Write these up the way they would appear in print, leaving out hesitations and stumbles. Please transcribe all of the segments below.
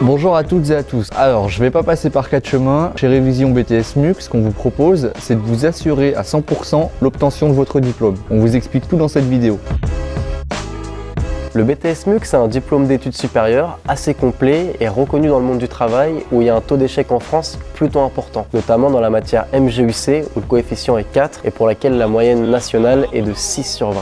Bonjour à toutes et à tous. Alors, je vais pas passer par quatre chemins. Chez Révision BTS MUC, ce qu'on vous propose, c'est de vous assurer à 100% l'obtention de votre diplôme. On vous explique tout dans cette vidéo. Le BTS MUC, c'est un diplôme d'études supérieures assez complet et reconnu dans le monde du travail où il y a un taux d'échec en France plutôt important, notamment dans la matière MGUC où le coefficient est 4 et pour laquelle la moyenne nationale est de 6 sur 20.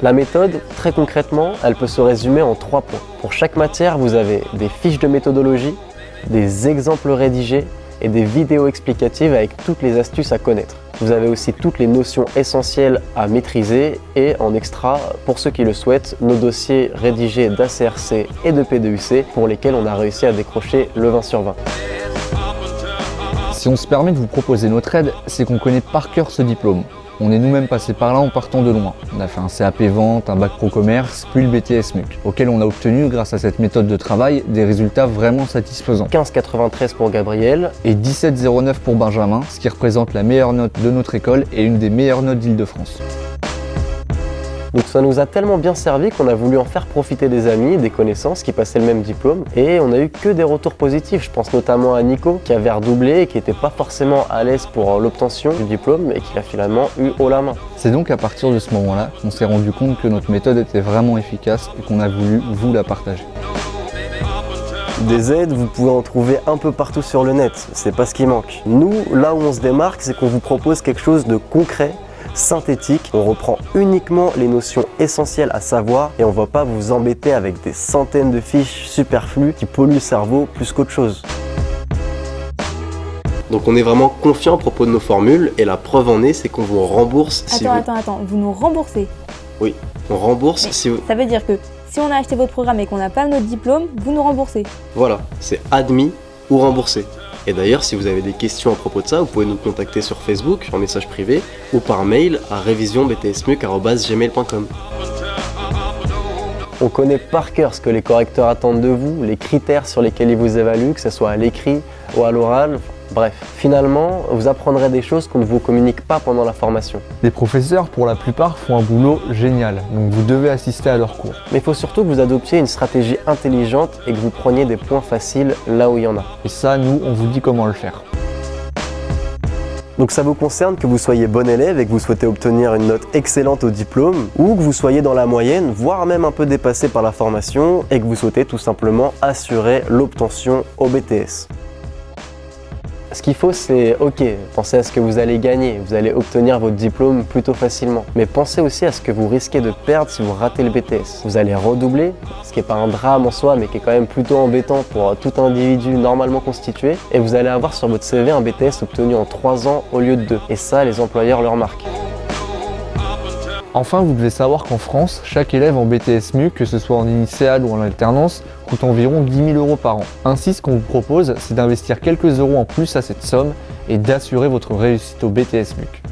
La méthode, très concrètement, elle peut se résumer en 3 points. Pour chaque matière, vous avez des fiches de méthodologie, des exemples rédigés et des vidéos explicatives avec toutes les astuces à connaître. Vous avez aussi toutes les notions essentielles à maîtriser et en extra, pour ceux qui le souhaitent, nos dossiers rédigés d'ACRC et de PDUC pour lesquels on a réussi à décrocher le 20 sur 20. Si on se permet de vous proposer notre aide, c'est qu'on connaît par cœur ce diplôme. On est nous-mêmes passés par là en partant de loin. On a fait un CAP vente, un bac pro commerce, puis le BTS MUC, auquel on a obtenu, grâce à cette méthode de travail, des résultats vraiment satisfaisants. 15,93 pour Gabriel et 17,09 pour Benjamin, ce qui représente la meilleure note de notre école et une des meilleures notes d'Île-de-France. Donc ça nous a tellement bien servi qu'on a voulu en faire profiter des amis, des connaissances qui passaient le même diplôme et on a eu que des retours positifs. Je pense notamment à Nico qui avait redoublé et qui n'était pas forcément à l'aise pour l'obtention du diplôme et qui l'a finalement eu haut la main. C'est donc à partir de ce moment-là qu'on s'est rendu compte que notre méthode était vraiment efficace et qu'on a voulu vous la partager. Des aides, vous pouvez en trouver un peu partout sur le net, c'est pas ce qui manque. Nous, là où on se démarque, c'est qu'on vous propose quelque chose de concret, synthétique. On reprend uniquement les notions essentielles à savoir et on ne va pas vous embêter avec des centaines de fiches superflues qui polluent le cerveau plus qu'autre chose. Donc on est vraiment confiant à propos de nos formules et la preuve en est, c'est qu'on vous rembourse si vous... Attends, vous nous remboursez? Oui, on rembourse si vous... Ça veut dire que si on a acheté votre programme et qu'on n'a pas notre diplôme, vous nous remboursez? Voilà, c'est admis ou remboursé. Et d'ailleurs, si vous avez des questions à propos de ça, vous pouvez nous contacter sur Facebook, en message privé, ou par mail à revisionbtsmuc@gmail.com. On connaît par cœur ce que les correcteurs attendent de vous, les critères sur lesquels ils vous évaluent, que ce soit à l'écrit ou à l'oral. Bref, finalement, vous apprendrez des choses qu'on ne vous communique pas pendant la formation. Les professeurs, pour la plupart, font un boulot génial, donc vous devez assister à leurs cours. Mais il faut surtout que vous adoptiez une stratégie intelligente et que vous preniez des points faciles là où il y en a. Et ça, nous, on vous dit comment le faire. Donc ça vous concerne que vous soyez bon élève et que vous souhaitez obtenir une note excellente au diplôme, ou que vous soyez dans la moyenne, voire même un peu dépassé par la formation, et que vous souhaitez tout simplement assurer l'obtention au BTS. Ce qu'il faut, c'est, ok, pensez à ce que vous allez gagner, vous allez obtenir votre diplôme plutôt facilement. Mais pensez aussi à ce que vous risquez de perdre si vous ratez le BTS. Vous allez redoubler, ce qui n'est pas un drame en soi, mais qui est quand même plutôt embêtant pour tout individu normalement constitué. Et vous allez avoir sur votre CV un BTS obtenu en 3 ans au lieu de 2. Et ça, les employeurs le remarquent. Enfin, vous devez savoir qu'en France, chaque élève en BTS MUC, que ce soit en initiale ou en alternance, coûte environ 10 000 € par an. Ainsi, ce qu'on vous propose, c'est d'investir quelques euros en plus à cette somme et d'assurer votre réussite au BTS MUC.